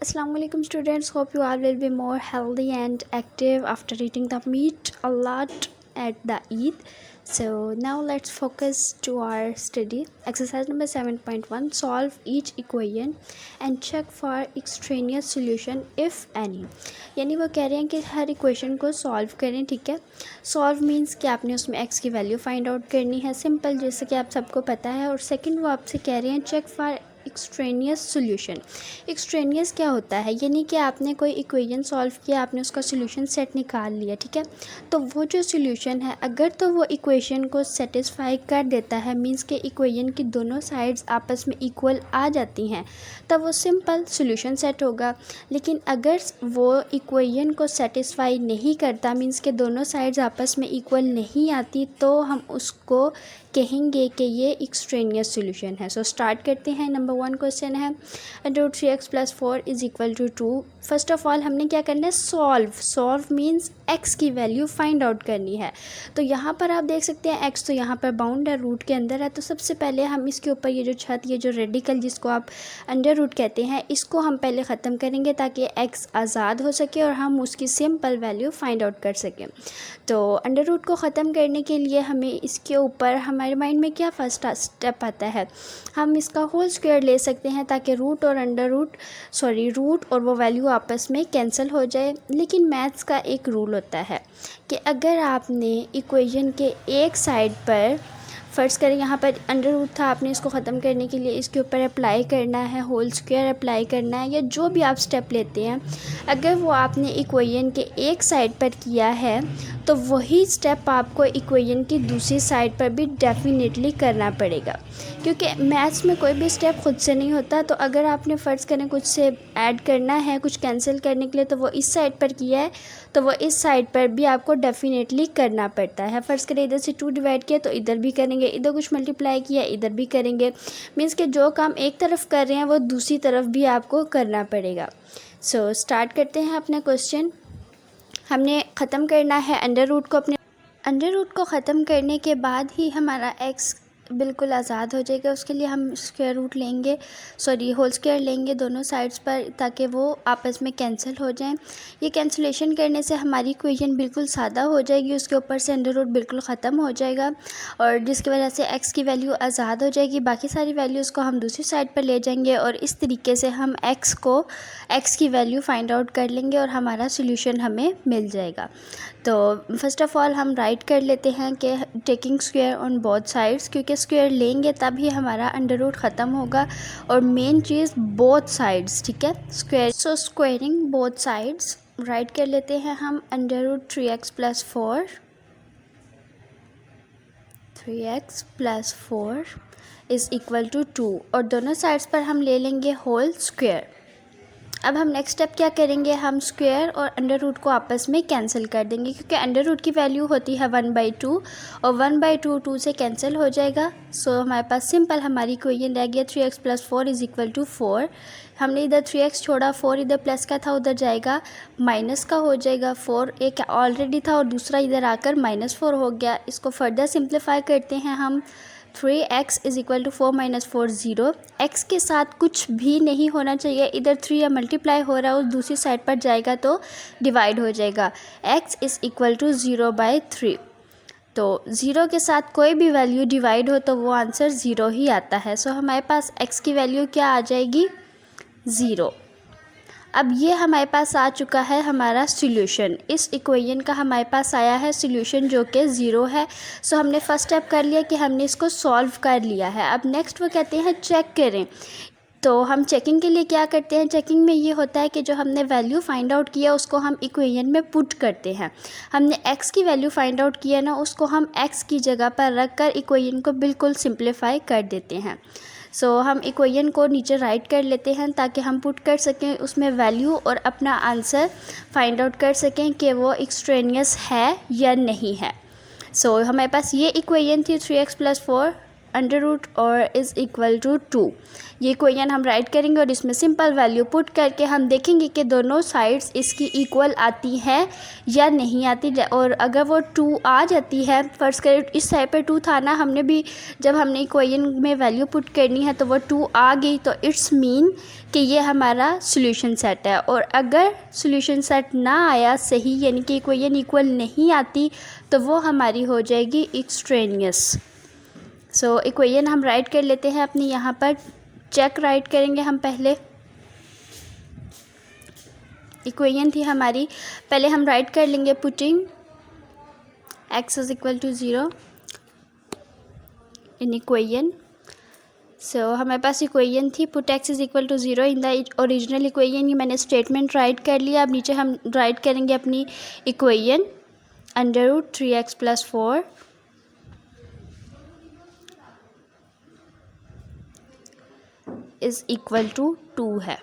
Assalamu alaikum students, hope you all will be more healthy and active after eating the meat a lot at the Eid. So now let's focus to our study. Exercise number 7.1, solve each equation and check for extraneous solution if any. यानी वो कह रहे हैं कि हर equation को solve करें, ठीक है। सॉल्व मीन्स कि आपने उसमें एक्स की वैल्यू फाइंड आउट करनी है, सिंपल, जैसे कि आप सबको पता है। और सेकंड वो आपसे कह रहे हैं check for extraneous solution. Extraneous क्या होता है, यानी कि आपने कोई इक्वेशन सॉल्व किया, आपने उसका सोल्यूशन सेट निकाल लिया, ठीक है। तो वो जो सोल्यूशन है अगर तो वो इक्वेशन को सेटिस्फाई कर देता है, मींस के इक्वेशन की दोनों साइड्स आपस में इक्वल आ जाती हैं, तब वो सिंपल सोल्यूशन सेट होगा। लेकिन अगर वो इक्वेशन को सेटिस्फाई नहीं करता, मींस के दोनों साइड्स आपस में इक्वल नहीं आती, तो हम उसको कहेंगे कि ये एक्सट्रेनियस सोल्यूशन है। सो स्टार्ट करते हैं। नंबर 1 क्वेश्चन है √3x + 4 = 2। फर्स्ट ऑफ ऑल हमने क्या करना है, सॉल्व मीन्स x की वैल्यू फाइंड आउट करनी है। तो यहाँ पर आप देख सकते हैं x तो यहाँ पर बाउंड है, रूट के अंदर है। तो सबसे पहले हम इसके ऊपर ये जो छत, ये जो रेडिकल जिसको आप अंडर रूट कहते हैं, इसको हम पहले ख़त्म करेंगे ताकि x आज़ाद हो सके और हम उसकी सिंपल वैल्यू फाइंड आउट कर सकें। तो अंडर रूट को ख़त्म करने के लिए हमें इसके ऊपर हमारे माइंड में क्या फर्स्ट स्टेप आता है, हम इसका होल स्क्वायर ले सकते हैं ताकि रूट और वो वैल्यू आपस में कैंसिल हो जाए। लेकिन मैथ्स का एक रूल होता है कि अगर आपने इक्वेशन के एक साइड पर, फ़र्ज़ करें यहाँ पर अंडर रूट था, आपने इसको ख़त्म करने के लिए इसके ऊपर अप्लाई करना है, होल स्क्वायर अप्लाई करना है, या जो भी आप स्टेप लेते हैं, अगर वो आपने इक्वेशन के एक साइड पर किया है तो वही स्टेप आपको इक्वेशन की दूसरी साइड पर भी डेफिनेटली करना पड़ेगा, क्योंकि मैथ्स में कोई भी स्टेप खुद से नहीं होता। तो अगर आपने फ़र्ज़ करें कुछ से ऐड करना है, कुछ कैंसिल करने के लिए, तो वो इस साइड पर किया है तो वो इस साइड पर भी आपको डेफिनेटली करना पड़ता है। फ़र्ज़ करें इधर से 2 डिवाइड किया तो इधर भी करेंगे, इधर कुछ मल्टीप्लाई किया इधर भी करेंगे। मीन्स कि जो काम एक तरफ कर रहे हैं वो दूसरी तरफ भी आपको करना पड़ेगा। सो स्टार्ट करते हैं अपना क्वेश्चन। हमने ख़त्म करना है अंडर रूट को। अपने अंडर रूट को ख़त्म करने के बाद ही हमारा x बिल्कुल आज़ाद हो जाएगा। उसके लिए हम स्क्वायर रूट लेंगे, होल स्क्वायर लेंगे दोनों साइड्स पर, ताकि वो आपस में कैंसिल हो जाएं। ये कैंसिलेशन करने से हमारी इक्वेशन बिल्कुल सादा हो जाएगी, उसके ऊपर से अंडर रूट बिल्कुल ख़त्म हो जाएगा, और जिसकी वजह से x की वैल्यू आज़ाद हो जाएगी। बाकी सारी वैल्यूज़ को हम दूसरी साइड पर ले जाएंगे और इस तरीके से हम x की वैल्यू फाइंड आउट कर लेंगे और हमारा सोल्यूशन हमें मिल जाएगा। तो फर्स्ट ऑफ़ ऑल हम राइट कर लेते हैं कि taking square on both sides, क्योंकि स्क्वायर लेंगे तभी हमारा अंडर रूट ख़त्म होगा, और मेन चीज़ बोथ साइड्स, ठीक है, स्क्वायर। सो स्क्वायरिंग बोथ साइड्स, राइट कर लेते हैं हम √3x + 4 = 2, और दोनों साइड्स पर हम ले लेंगे होल स्क्वायर। अब हम नेक्स्ट स्टेप क्या करेंगे, हम स्क्वायर और अंडर रूट को आपस में कैंसिल कर देंगे, क्योंकि अंडर रूट की वैल्यू होती है 1/2 और 1/2 2 से कैंसिल हो जाएगा। सो हमारे पास सिंपल हमारी इक्वेशन रह गया 3x + 4 = 4। हमने इधर 3x छोड़ा, 4 इधर प्लस का था उधर जाएगा माइनस का हो जाएगा। 4 एक ऑलरेडी था और दूसरा इधर आकर -4 हो गया। इसको फर्दर सिंप्लीफाई करते हैं हम। 3x = 4 - 4 0। x के साथ कुछ भी नहीं होना चाहिए, इधर 3 मल्टीप्लाई हो रहा है, उस दूसरी साइड पर जाएगा तो डिवाइड हो जाएगा। x = 0/3। तो 0 के साथ कोई भी वैल्यू डिवाइड हो तो वो आंसर 0 ही आता है। सो हमारे पास x की वैल्यू क्या आ जाएगी, 0। अब ये हमारे पास आ चुका है हमारा सॉल्यूशन। इस इक्वेशन का हमारे पास आया है सॉल्यूशन जो कि 0 है। सो हमने फर्स्ट स्टेप कर लिया कि हमने इसको सॉल्व कर लिया है। अब नेक्स्ट वो कहते हैं चेक करें। तो हम चेकिंग के लिए क्या करते हैं, चेकिंग में ये होता है कि जो हमने वैल्यू फाइंड आउट किया उसको हम इक्वेशन में पुट करते हैं। हमने x की वैल्यू फाइंड आउट किया ना, उसको हम x की जगह पर रख कर इक्वेशन को बिल्कुल सिंप्लीफाई कर देते हैं। सो हम इक्वेशन को नीचे राइट कर लेते हैं ताकि हम पुट कर सकें उसमें वैल्यू और अपना आंसर फाइंड आउट कर सकें कि वो एक्सट्रेनियस है या नहीं है। सो हमारे पास ये इक्वेशन थी 3x + 4 अंडर रूट और इज़ इक्वल टू 2। ये इक्वेशन हम राइट करेंगे और इसमें सिंपल वैल्यू पुट करके हम देखेंगे कि दोनों साइड्स इसकी इक्वल आती हैं या नहीं आती। और अगर वो 2 आ जाती है, फर्स्ट करें इस साइड पे 2 था ना, हमने भी जब हमने इक्वेशन में वैल्यू पुट करनी है तो वो 2 आ गई, तो इट्स मीन कि ये हमारा सॉल्यूशन सेट है। और अगर सॉल्यूशन सेट ना आया सही, यानी कि इक्वेशन इक्वल नहीं आती, तो वो हमारी हो जाएगी एक्सट्रेनियस। सो इक्वेशन हम राइट कर लेते हैं अपनी, यहाँ पर चेक राइट करेंगे हम। पहले इक्वेशन थी हमारी, पहले हम राइट कर लेंगे putting x is equal to 0 in equation. So हमारे पास इक्वेशन थी put x is equal to 0 in the original equation. ये मैंने स्टेटमेंट राइट कर लिया। अब नीचे हम राइट करेंगे अपनी equation under root 3x plus 4 is equal to 2 है।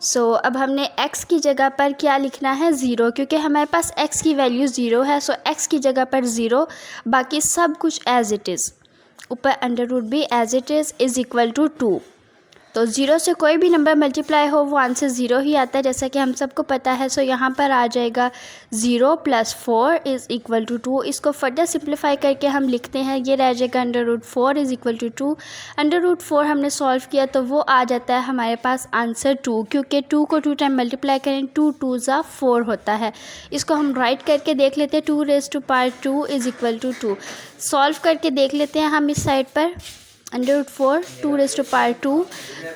सो अब हमने x की जगह पर क्या लिखना है, 0, क्योंकि हमारे पास x की वैल्यू 0 है। सो x की जगह पर 0, बाकी सब कुछ एज इट इज़, ऊपर अंडर रूट भी as it is equal to 2। तो 0 से कोई भी नंबर मल्टीप्लाई हो वो आंसर 0 ही आता है, जैसा कि हम सबको पता है। सो यहाँ पर आ जाएगा 0 प्लस 4 इज़ इक्वल टू 2। इसको फर्दर सिंप्लीफाई करके हम लिखते हैं, ये रह जाएगा under root 4 is equal to 2। Under root 4 हमने सॉल्व किया तो वो आ जाता है हमारे पास आंसर 2, क्योंकि 2 को 2 टाइम मल्टीप्लाई करें 2 2 ज़ा 4 होता है। इसको हम राइट करके देख लेते हैं, 2 raise to power 2 is equal to 2। Solve करके देख लेते हैं हम इस साइड पर, under root 4 2 raise to power 2,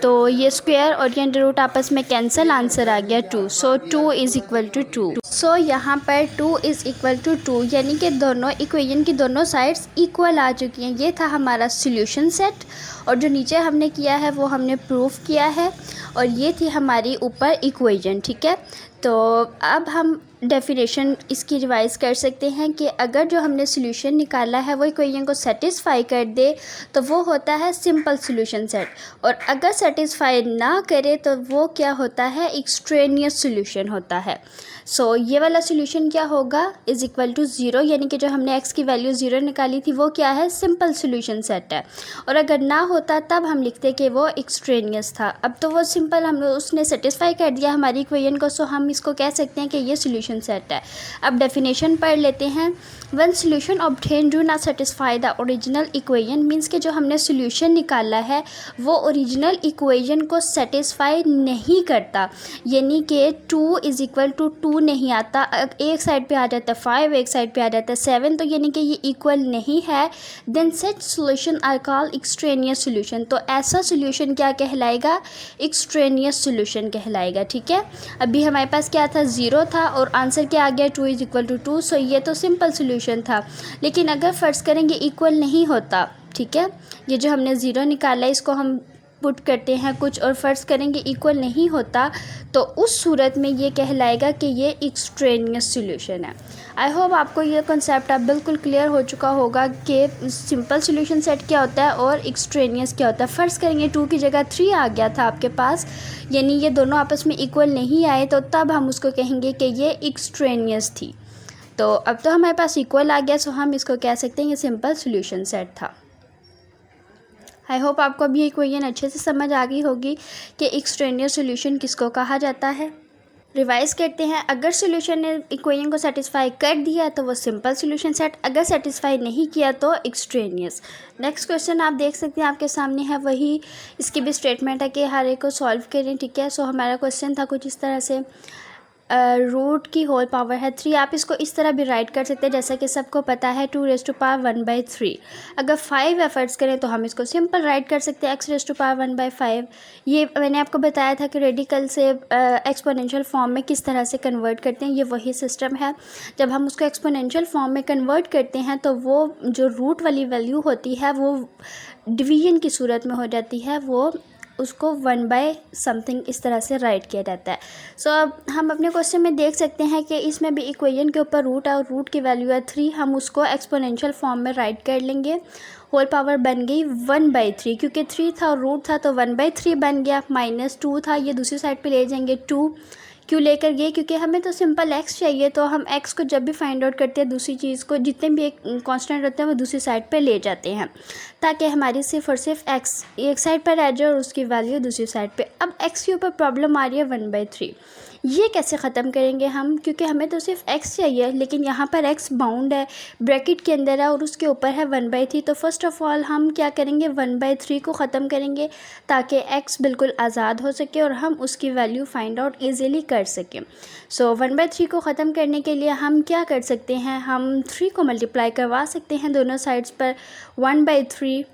तो ये स्क्वायर और ये अंडर रूट आपस में कैंसिल, आंसर आ गया 2। सो 2 इज़ इक्वल टू 2। सो यहाँ पर 2 इज़ इक्वल टू 2, यानी कि दोनों इक्वेशन की दोनों साइड्स इक्वल आ चुकी हैं। ये था हमारा सॉल्यूशन सेट, और जो नीचे हमने किया है वो हमने प्रूफ किया है, और ये थी हमारी ऊपर इक्वेशन। ठीक है, तो अब हम डेफिनेशन इसकी रिवाइज़ कर सकते हैं कि अगर जो हमने सॉल्यूशन निकाला है वो इक्वेशन को सेटिस्फाई कर दे तो वो होता है सिंपल सॉल्यूशन सेट, और अगर सेटिस्फाई ना करे तो वो क्या होता है, एक्सट्रेनियस सॉल्यूशन होता है। सो ये वाला सॉल्यूशन क्या होगा, इज़ इक्वल टू 0, यानी कि जो हमने x की वैल्यू 0 निकाली थी वो क्या है, सिंपल सॉल्यूशन सेट है। और अगर ना होता तब हम लिखते कि वो एक्सट्रेनियस था। अब तो वो सिंपल हम उसने सेटिस्फाई कर दिया हमारी इक्वेशन को, सो हम इसको कह सकते हैं कि ये सॉल्यूशन सेट है। अब डेफिनेशन पढ़ लेते हैं। One solution obtain do not satisfy the original equation, means कि जो हमने सॉल्यूशन निकाला है वो ओरिजिनल इक्वेशन को सेटिस्फाई नहीं करता, यानी कि 2 इज़ इक्वल टू 2 नहीं आता। एक साइड पे आ जाता है 5, एक साइड पे आ जाता है 7, तो यानी कि ये इक्वल नहीं है। Then set solution are called extraneous solution, तो ऐसा सॉल्यूशन क्या कहलाएगा, एक्सट्रेनियस सॉल्यूशन कहलाएगा। ठीक है, अभी हमारे पास क्या था, 0 था और आंसर क्या आ गया, 2 इज़ इक्वल टू 2। सो ये तो सिंपल सॉल्यूशन था, लेकिन अगर फ़र्ज़ करेंगे इक्वल नहीं होता, ठीक है, ये जो हमने 0 निकाला इसको हम पुट करते हैं कुछ और फ़र्ज़ करेंगे इक्वल नहीं होता, तो उस सूरत में ये कहलाएगा कि ये एक्सट्रेनियस सॉल्यूशन है। आई होप आपको ये कॉन्सेप्ट अब बिल्कुल क्लियर हो चुका होगा कि सिंपल सॉल्यूशन सेट क्या होता है और एक्सट्रेनियस क्या होता है। फ़र्ज़ करेंगे 2 की जगह 3 आ गया था आपके पास, यानी ये दोनों आपस में इक्वल नहीं आए, तो तब हम उसको कहेंगे कि ये एक्सट्रेनियस थी। तो अब तो हमारे पास इक्वल आ गया, सो हम इसको कह सकते हैं ये सिंपल सॉल्यूशन सेट था। आई होप आपको अभी इक्वेशन अच्छे से समझ आ गई होगी कि एक्सट्रेनियस सॉल्यूशन किसको कहा जाता है। रिवाइज़ करते हैं, अगर सॉल्यूशन ने इक्वेशन को सेटिस्फाई कर दिया तो वो सिंपल सॉल्यूशन सेट, अगर सेटिस्फाई नहीं किया तो एक्सट्रेनियस। नेक्स्ट क्वेश्चन आप देख सकते हैं आपके सामने है, वही इसकी भी स्टेटमेंट है कि हर एक को सॉल्व करें। ठीक है, सो हमारा क्वेश्चन था कुछ इस तरह से, रूट की होल पावर है 3। आप इसको इस तरह भी राइट कर सकते हैं जैसा कि सबको पता है 2 रेज़ टू पावर 1/3। अगर 5 एफर्ट्स करें तो हम इसको सिंपल राइट कर सकते हैं x रेज़ टू पावर 1/5। ये मैंने आपको बताया था कि रेडिकल से एक्सपोनेंशियल फॉर्म में किस तरह से कन्वर्ट करते हैं, ये वही सिस्टम है। जब हम उसको एक्सपोनेंशियल फॉर्म में कन्वर्ट करते हैं तो वो जो रूट वाली वैल्यू होती है वो डिवीजन की सूरत में हो जाती है, वो उसको 1/something इस तरह से राइट किया जाता है। सो अब हम अपने क्वेश्चन में देख सकते हैं कि इसमें भी इक्वेशन के ऊपर रूट है और रूट की वैल्यू है 3। हम उसको एक्सपोनेंशियल फॉर्म में राइट कर लेंगे। होल पावर बन गई 1/3, क्योंकि 3 था और रूट था तो 1/3 बन गया। -2 था, ये दूसरी साइड पे ले जाएंगे 2। क्यों लेकर गए? क्योंकि हमें तो सिंपल x चाहिए, तो हम x को जब भी फाइंड आउट करते हैं दूसरी चीज़ को, जितने भी एक कांस्टेंट रहते हैं वो दूसरी साइड पे ले जाते हैं, ताकि हमारी सिर्फ और सिर्फ x एक साइड पर रह जाए और उसकी वैल्यू दूसरी साइड पे। अब x के ऊपर प्रॉब्लम आ रही है 1/3, ये कैसे ख़त्म करेंगे हम? क्योंकि हमें तो सिर्फ x चाहिए, लेकिन यहाँ पर x बाउंड है, ब्रैकेट के अंदर है और उसके ऊपर है 1/3। तो फर्स्ट ऑफ़ ऑल हम क्या करेंगे, 1/3 को ख़त्म करेंगे ताकि x बिल्कुल आज़ाद हो सके और हम उसकी वैल्यू फाइंड आउट ईज़िली कर सकें। सो 1/3 को ख़त्म करने के लिए हम क्या कर सकते हैं, हम 3 को मल्टीप्लाई करवा सकते हैं दोनों साइड्स पर। 1/3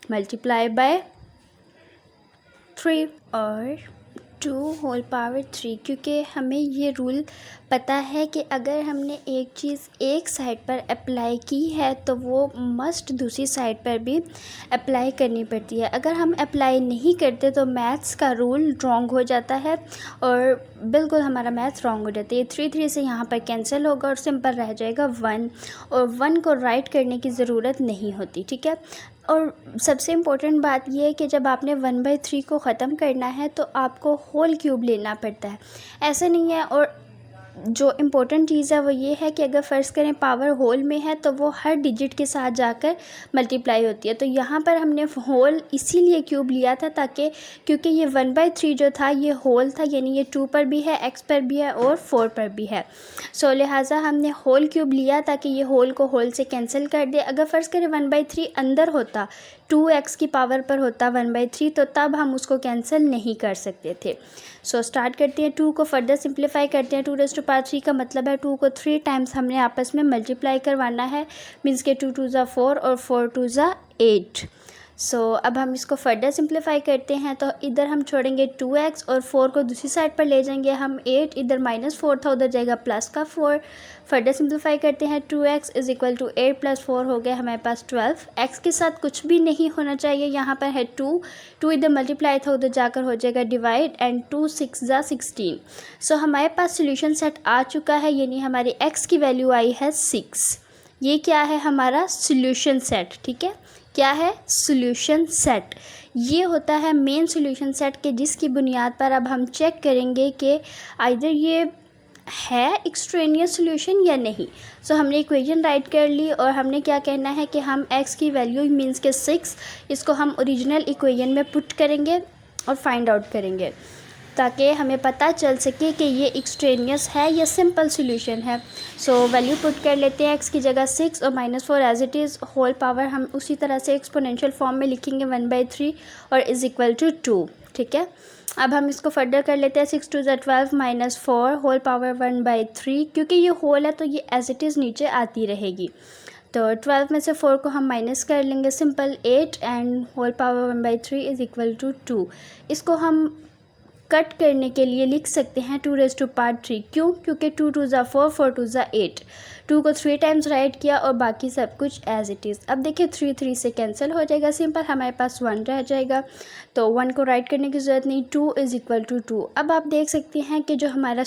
मल्टीप्लाई बाय 3 और 2 होल पावर 3, क्योंकि हमें ये रूल पता है कि अगर हमने एक चीज़ एक साइड पर अप्लाई की है तो वो मस्ट दूसरी साइड पर भी अप्लाई करनी पड़ती है। अगर हम अप्लाई नहीं करते तो मैथ्स का रूल रॉन्ग हो जाता है और बिल्कुल हमारा मैथ्स रॉन्ग हो जाता है। 3 से यहाँ पर कैंसिल होगा और सिंपल रह जाएगा 1, और 1 को राइट करने की ज़रूरत नहीं होती, ठीक है। और सबसे इम्पोर्टेंट बात यह है कि जब आपने 1/3 को ख़त्म करना है तो आपको होल क्यूब लेना पड़ता है, ऐसे नहीं है। और जो इम्पोर्टेंट चीज़ है वो ये है कि अगर फ़र्ज़ करें पावर होल में है तो वो हर डिजिट के साथ जाकर मल्टीप्लाई होती है। तो यहाँ पर हमने होल इसीलिए क्यूब लिया था ताकि, क्योंकि ये 1/3 जो था ये होल था, यानी ये 2 पर भी है, x पर भी है और 4 पर भी है। सो लिहाजा हमने होल क्यूब लिया ताकि ये होल को होल से कैंसिल कर दे। अगर फ़र्ज़ करें 1/3 अंदर होता, 2x की पावर पर होता 1/3, तो तब हम उसको कैंसिल नहीं कर सकते थे। सो स्टार्ट करते हैं, 2 को फर्दर सिंप्लीफाई करते हैं। 2⁻³ का मतलब है 2 को 3 टाइम्स हमने आपस में मल्टीप्लाई करवाना है, मीन्स के 2 2 ज़ा 4 और 4 2 ज़ा 8। सो अब हम इसको फर्दर सिंप्लीफाई करते हैं, तो इधर हम छोड़ेंगे 2x और 4 को दूसरी साइड पर ले जाएंगे हम 8, इधर -4 था उधर जाएगा प्लस का 4। फर्दर सिंप्लीफाई करते हैं, 2x = 8 + 4 हो गया हमारे पास 12। x के साथ कुछ भी नहीं होना चाहिए, यहाँ पर है 2 इधर मल्टीप्लाई था उधर जाकर हो जाएगा डिवाइड, एंड 2 6 ज़ा 16। सो हमारे पास सोल्यूशन सेट आ चुका है, यानी हमारी x की वैल्यू आई है 6। ये क्या है, हमारा सोल्यूशन सेट, ठीक है। क्या है, सोल्यूशन सेट। ये होता है मेन सोल्यूशन सेट के जिसकी बुनियाद पर अब हम चेक करेंगे कि आइदर ये है एक्सट्रेनियस सोल्यूशन या नहीं। सो हमने इक्वेशन राइट कर ली और हमने क्या कहना है कि हम x की वैल्यू मीन्स के 6, इसको हम ओरिजिनल इक्वेशन में पुट करेंगे और फाइंड आउट करेंगे ताकि हमें पता चल सके कि ये एक्सट्रेनियस है या सिंपल सोल्यूशन है। सो वैल्यू पुट कर लेते हैं, x की जगह 6 और -4 as it is, whole power हम उसी तरह से एक्सपोनेंशियल फॉर्म में लिखेंगे 1/3 और = 2, ठीक है। अब हम इसको फर्दर कर लेते हैं, 6 2 ज़ा 12 -4 होल पावर 1/3, क्योंकि ये होल है तो ये एज इट इज़ नीचे आती रहेगी। तो 12 में से 4 को हम माइनस कर लेंगे, सिंपल 8, एंड होल पावर 1/3 = 2। इसको हम कट करने के लिए लिख सकते हैं 2⁻3। क्यों? क्योंकि 2 2 ज़ा 4 4 2 ज़ा 8, 2 को 3 टाइम्स राइट किया और बाकी सब कुछ एज इट इज़। अब देखिए 3 से कैंसिल हो जाएगा, सिंपल हमारे पास 1 रह जाएगा, तो 1 को राइट करने की ज़रूरत नहीं, 2 = 2। अब आप देख सकते हैं कि जो हमारा